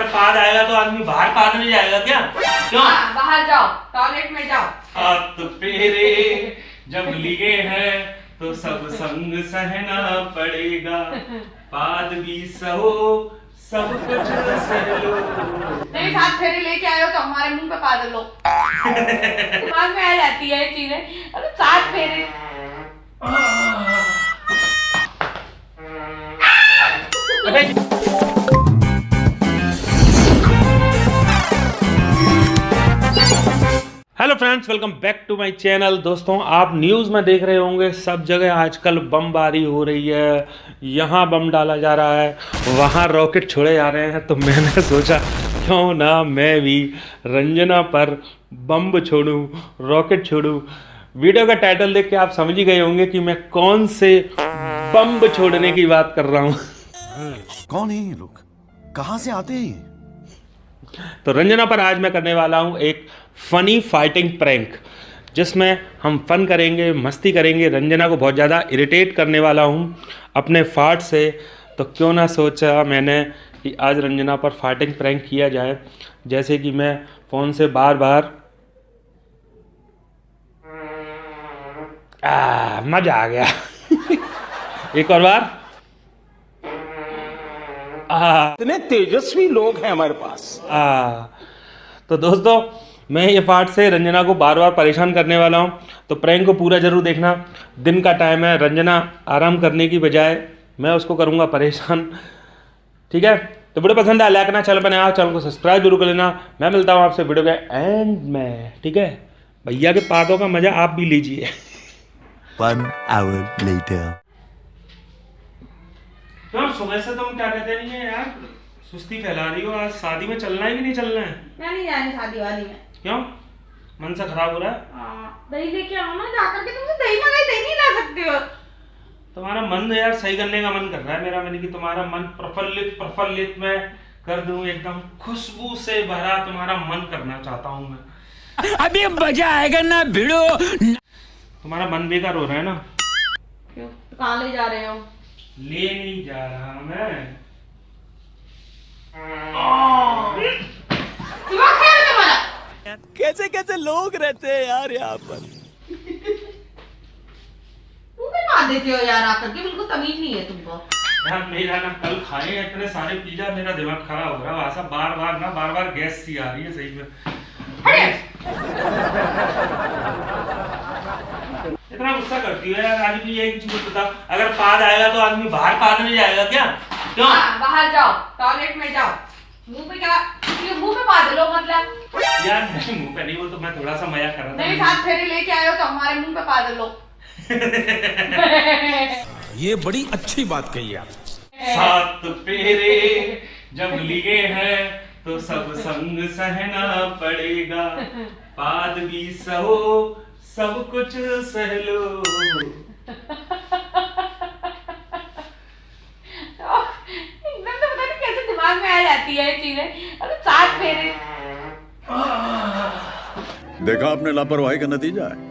पाद आएगा तो आदमी बाहर पाद नहीं जाएगा क्या? क्यों? बाहर जाओ, टॉयलेट में जाओ। हाथ फेरे जब लिए हैं तो सब संग सहना पड़ेगा, पाद भी सहो सब कुछ सह लो। नहीं, साथ फेरे लेके आए हो तो हमारे मुंह पे पाद लो। दिमाग में आ जाती है ये चीजें। अरे साथ फेरे hello friends, welcome back to my channel. दोस्तों, आप न्यूज़ में देख रहे होंगे सब जगह आजकल बमबारी हो रही है। यहाँ बम डाला जा रहा है, वहाँ रॉकेट छोड़े जा रहे हैं। तो मैंने सोचा क्यों ना मैं भी रंजना पर बम छोड़ूं, रॉकेट छोड़ूं। वीडियो का टाइटल देख के आप समझ ही गए होंगे कि मैं कौन से बम छोड़ने की बात कर रहा हूँ। कौन है ये लोग, कहाँ से आते हैं ये? तो रंजना पर आज मैं करने वाला हूँ एक फनी फाइटिंग प्रैंक, जिसमें हम फन करेंगे, मस्ती करेंगे। रंजना को बहुत ज़्यादा इरिटेट करने वाला हूँ अपने फाट से। तो क्यों ना सोचा मैंने कि आज रंजना पर फाइटिंग प्रैंक किया जाए। जैसे कि मैं फ़ोन से बार बार मज़ा आ गया। एक और बार इतने तेजस्वी लोग हैं हमारे पास। तो दोस्तों, मैं ये पार्ट से रंजना को बार बार परेशान करने वाला हूँ। तो प्रैंक को पूरा जरूर देखना। दिन का टाइम है, रंजना आराम करने की बजाय मैं उसको करूँगा परेशान। ठीक है? तो वीडियो पसंद आया लाइक करना, चैनल पर नया हो चैनल को सब्सक्राइब जरूर कर लेना। मैं मिलता हूँ आपसे वीडियो के एंड में। ठीक है? भैया के पादों का मजा आप भी लीजिए। 1 hour later. क्यों सुबह से तुम क्या कहते नहीं है यार, सुस्ती फैला रही हो? आज शादी में चलना है कि नहीं चलना है? मैं नहीं जानी शादी वादी में। क्यों? मन सा खराब हो रहा है? दही लेके आओ ना, जाकर के तुमसे दही मंगाई, दही नहीं ला सकते हो। तुम्हारा मन यार सही करने का मन कर रहा है मेरा। मैंने कि तुम्हारा मन प्रफुल्लित मैं कर दूं, एकदम खुशबू से भरा तुम्हारा मन करना चाहता हूं मैं। अभी मजा आएगा ना भिड़ो। तुम्हारा मन बेकार हो रहा है ना? क्यों? तो कहाँ ले जा रहे हो? ले नहीं जा रहा मैं। दिमाग खराब है तुम्हारा। कैसे कैसे लोग रहते हैं यार यहाँ पर। तुम भी मार देते हो यार आकर के, बिल्कुल तमीज नहीं है तुमको। यार मेरा ना कल खाए इतने सारे पिज्जा, मेरा दिमाग खराब हो रहा है। ऐसा बार बार गैस सी आ रही है सही में। इतना गुस्सा करती है यार। आज भी एक चीज बता, अगर पाद आएगा तो आदमी बाहर पाद नहीं जाएगा क्या? क्यों? बाहर जाओ, टॉयलेट में जाओ। मुंह पे क्या? मुंह पे पाद लो मतलब? यार नहीं, मुंह पे नहीं, वो तो मैं थोड़ा सा मजाक कर रहा था। नहीं, साथ फेरे लेके आए हो तो हमारे मुंह पे पाद लो। ये बड़ी अच्छी बात कही आप। सात फेरे जब लिए हैं तो सब संग सहना पड़ेगा, पाद भी सहो सब कुछ सह लो। एकदम से पता नहीं कैसे दिमाग में आ जाती है ये चीजें। अरे साथ फेरे। देखा आपने लापरवाही का नतीजा है।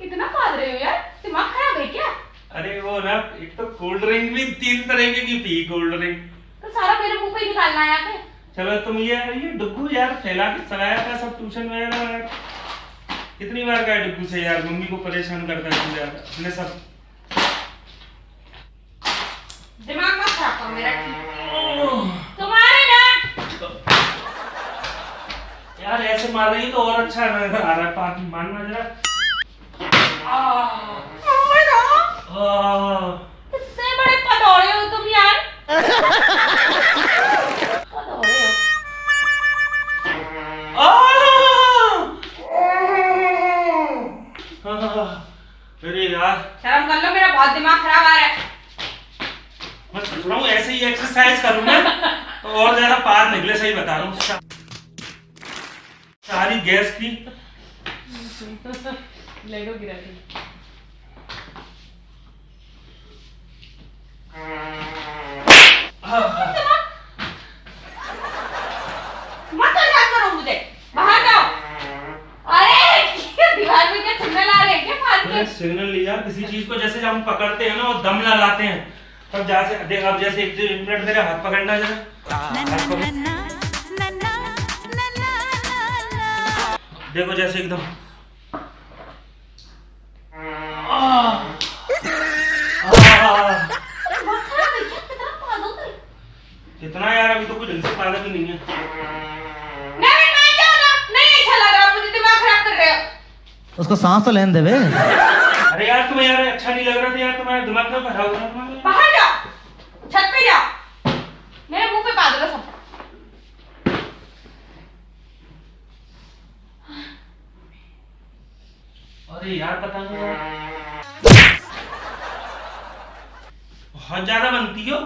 इतना पाद रहे हो यार, दिमाग खराब है क्या? अरे वो ना, एक तो कोल्ड ड्रिंक भी 3 तरह की पी कोल्ड ड्रिंक। तो सारा मेरे मुंह पे ही निकालना है यहाँ पे। चलो तुम ये डुग्गू यार फैला के चलाया था सब ट्यूशन में यार। कितनी बार गए डुग्गू से यार, मम्मी को परेशान करता है यार अपने सब। दिमाग मत खराब करो मेरा। तुम्हारे ना यार ऐसे मार रही तो और अच्छा आ रहा है। पाद मानना जरा। कितने बड़े पदौड़े हो तुम यार। पदौड़े हो। अरे यार शर्म कर लो, मेरा बहुत दिमाग खराब आ रहा है। मैं सोच रहा हूँ ऐसे ही एक्सरसाइज करूँ ना तो और ज्यादा पाद निकले। सही बता रहा हूँ, सारी गैस की लेडो गिरा दी। मत परेशान करो मुझे, बाहर जाओ। अरे दीवार में क्या सिग्नल आ रहे हैं क्या? फालतू सिग्नल लिया किसी चीज को, जैसे हम पकड़ते हैं ना वो दम लगाते हैं, तब जैसे देख, अब जैसे 1 मिनट मेरा हाथ पकड़ना जरा, हाथ पकड़। देखो जैसे एकदम कितना यार, अभी तो कुछ ढंग से पाला भी नहीं है। नहीं अच्छा लग रहा, मुझे दिमाग खराब कर रहे हो। उसको सांस तो लेने दे बे। अरे यार तुम्हें यार अच्छा नहीं लग रहा था यार, तुम्हारा दिमाग क्यों खराब हो रहा है तुम्हारा? बाहर जाओ, छत पे जाओ, मेरे मुंह पे पा दो सब। अरे यार पता नहीं, बहुत ज्यादा बनती हो।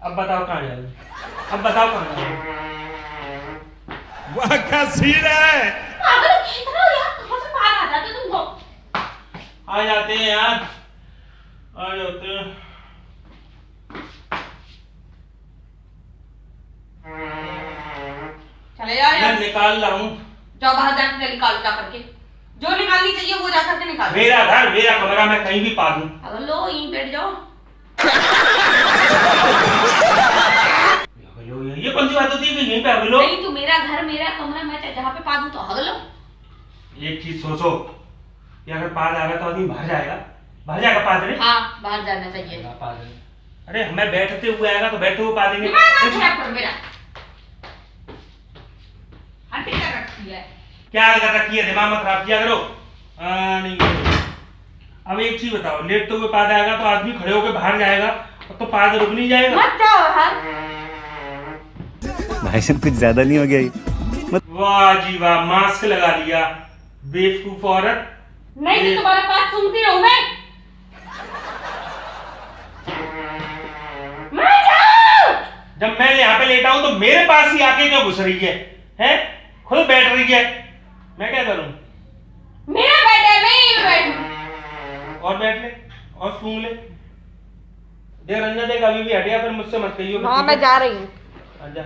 अब बताओ कहाँ जाओगे, अब बताओ कहाँ जाओगे? वाह क्या सीन है। पागल कितना हो यार, कहाँ से बाहर आ जाते तुमको? आ जाते हैं यार, आ जाते हैं। चले जाओ मैं यार, निकाल रहा हूँ। जाओ बाहर जाके निकालो जा करके, जो निकालनी चाहिए वो जा करके निकालो। मेरा घर मेरा कमरा, मैं कहीं भी पा दूँ। अगर लो यहीं बैठ जाओ। ये कौन सी बात होती है कि यहीं पे अगलो? नहीं तो मेरा घर मेरा कमरा, मैं जहाँ पे पा दूं तो हगलो। एक चीज सोचो कि अगर पाद आ रहा तो आदमी बाहर जाएगा, बाहर जाएगा पादरे। हाँ बाहर जाना चाहिए। अरे हमें बैठते हुए आएगा तो बैठते हुए पा देंगे। दिमाग मत खराब करो मेरा, हट कर रखी है। क्या कर रखी है, दिमाग मत खराब किया करो। नहीं अब एक चीज बताओ, लेटते हुए पाद आएगा तो आदमी खड़े होकर बाहर जाएगा तो पाद रुक नहीं जाएगा? मत जाओ बाहर। भाई साहब कुछ ज्यादा नहीं हो गया ये? वाह जी वाह, मास्क लगा लिया बेवकूफ औरत। नहीं तो तुम्हारा बात सुनती रहूं मैं। जब मैं यहाँ पे लेटा हूँ तो मेरे पास ही आके क्यों घुस रही है? हैं? खुद बैठ रही है, मैं क्या करूँ? मेरा बेड है, मैं यहीं बैठूं। और बैठ ले और सूंघ ले। देख रंजना, देख अभी भी हटिया, फिर मुझसे मत कहियो। हाँ मैं जा रही हूँ। आजा।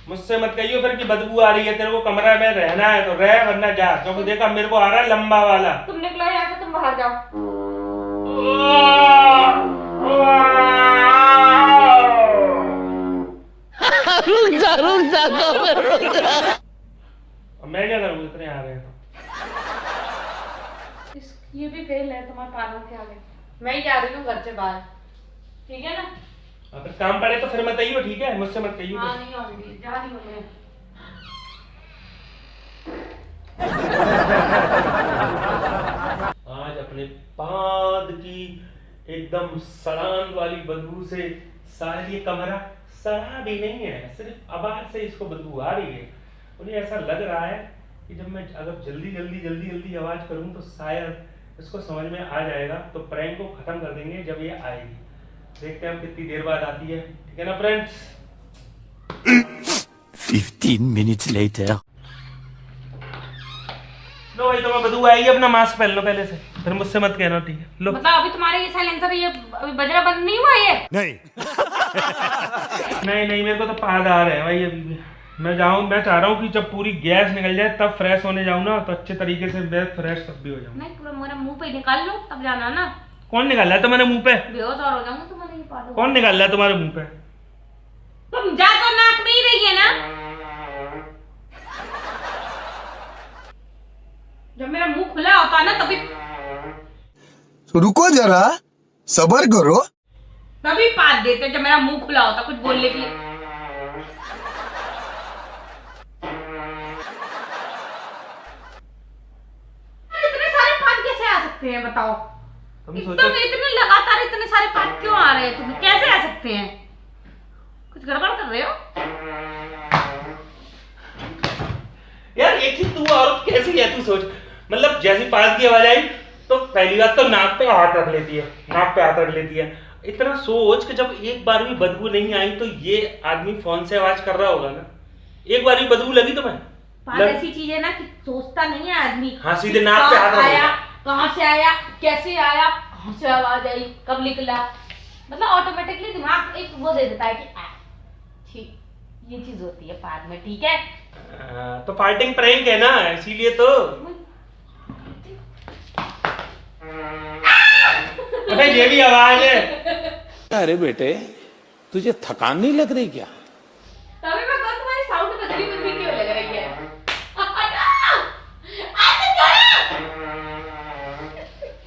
मुझसे मत कहियो फिर कि बदबू आ रही है, तेरे को कमरा में रहना है तो रह, वरना जा। क्योंकि देखा मेरे को आ रहा है लंबा वाला। तुम निकलो यहाँ से, तुम बाहर जाओ। मैं क्या करूँ, इतने आ रहे हैं तो। ये भी फेल है तुम्हारे पालों के आगे। मैं ही जा रही हूँ घर से बाहर, ठीक है ना? अगर काम पड़े तो फिर मत आइयो, ठीक है? मुझसे मत कहियो। हाँ नहीं आऊंगी, जा रही हूँ मैं। आज अपने पाद की एकदम सड़ान वाली बदबू से शायद ये कमरा सड़ा भी नहीं है, सिर्फ आवाज से इसको बदबू आ रही है। उन्हें ऐसा लग रहा है कि जब मैं अगर जल्दी आवाज करूं तो शायद इसको समझ में आ जाएगा, तो प्रैंक को खत्म कर देंगे जब ये आएगी। देखते हैं हम कितनी देर बाद आती है, ठीक है ना फ्रेंड्स? 15 minutes later. लो भाई, तुम्हें बदबू आएगी, अपना मास्क पहन लो पहले से, फिर मुझसे मत कहना, ठीक है? लो। मतलब अभी तुम्हारे ये साइलेंसर ये अभी बजरा बंद नहीं हुआ ये? नहीं मेरे को तो पाद आ रहे हैं भाई अभी भी। मैं चाह रहा हूँ कि जब पूरी गैस निकल जाए तब फ्रेश होने जाऊँ ना, तो अच्छे तरीके से मैं फ्रेश तब भी हो जाऊँ। नहीं पूरा मेरा मुंह पे निकाल लो तब जाना ना। कौन निकाल रहा है तुम्हारे मुंह पे? बेहोश और हो जाऊंगा तुम्हारे ये पालो। कौन निकाल रहा है तुम्हारे मुंह पे? तुम जा तो नाक में ही रही है ना। जब मेरा मुंह खुला होता ना तभी रुको जरा, सबर करो। तभी पाद देते जब मेरा मुंह खुला होता कुछ बोलने के लिए। इतने सारे पाद कैसे आ सकते हैं बताओ? एकदम इतने लगातार इतने सारे पाद क्यों आ रहे हैं तुम्हें? कैसे आ सकते हैं? कुछ गड़बड़ कर रहे हो यार? एक चीज, तू औरत कैसी है? तू सोच, मतलब जैसी पाद की आवाज आई तो पहली बात तो नाक पे हाथ रख लेती है। इतना सोच कि जब एक बार भी बदबू नहीं आई तो ये आदमी फोन से आवाज कर रहा होगा ना। एक बार भी बदबू लगी तुम्हें? पाद ऐसी चीज है ना कि सोचता नहीं है आदमी। हाँ, सीधे नाक पे हाथ रख आया, कहाँ से आया, कैसे आया, कहाँ से आवाज आई, कब निकला, मतलब ऑटोमेटिकली दिमाग एक वो दे देता है कि ठीक ये चीज होती है बाद में, ठीक है। तो फार्टिंग प्रैंक है ना, इसीलिए तो। पता है ये भी आवाज है। अरे बेटे तुझे थकान नहीं लग रही क्या? तभी मैं कहूँ तुम्हारी साउंड बदली बदली क्यों लग रही है?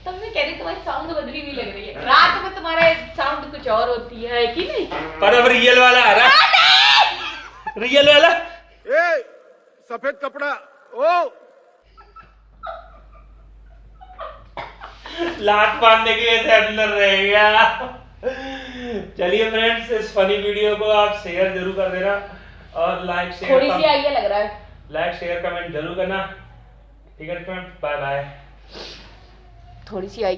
तब मैं कह रही तुम्हारी साउंड बदली भी लग रही है। रात में तुम्हारे साउंड कुछ और होती है कि नहीं? पर अब रियल वाला आ रहा है। रियल वाला सफेद कपड़ा ओ लात बांधने की वजह से अंदर रहेगा। चलिए फ्रेंड्स, इस फनी वीडियो को आप शेयर जरूर कर देना और लाइक शेयर थोड़ी सी आइए लग रहा है। लाइक शेयर कमेंट जरूर करना। ठीक है फ्रेंड्स, बाय बाय। थोड़ी सी आई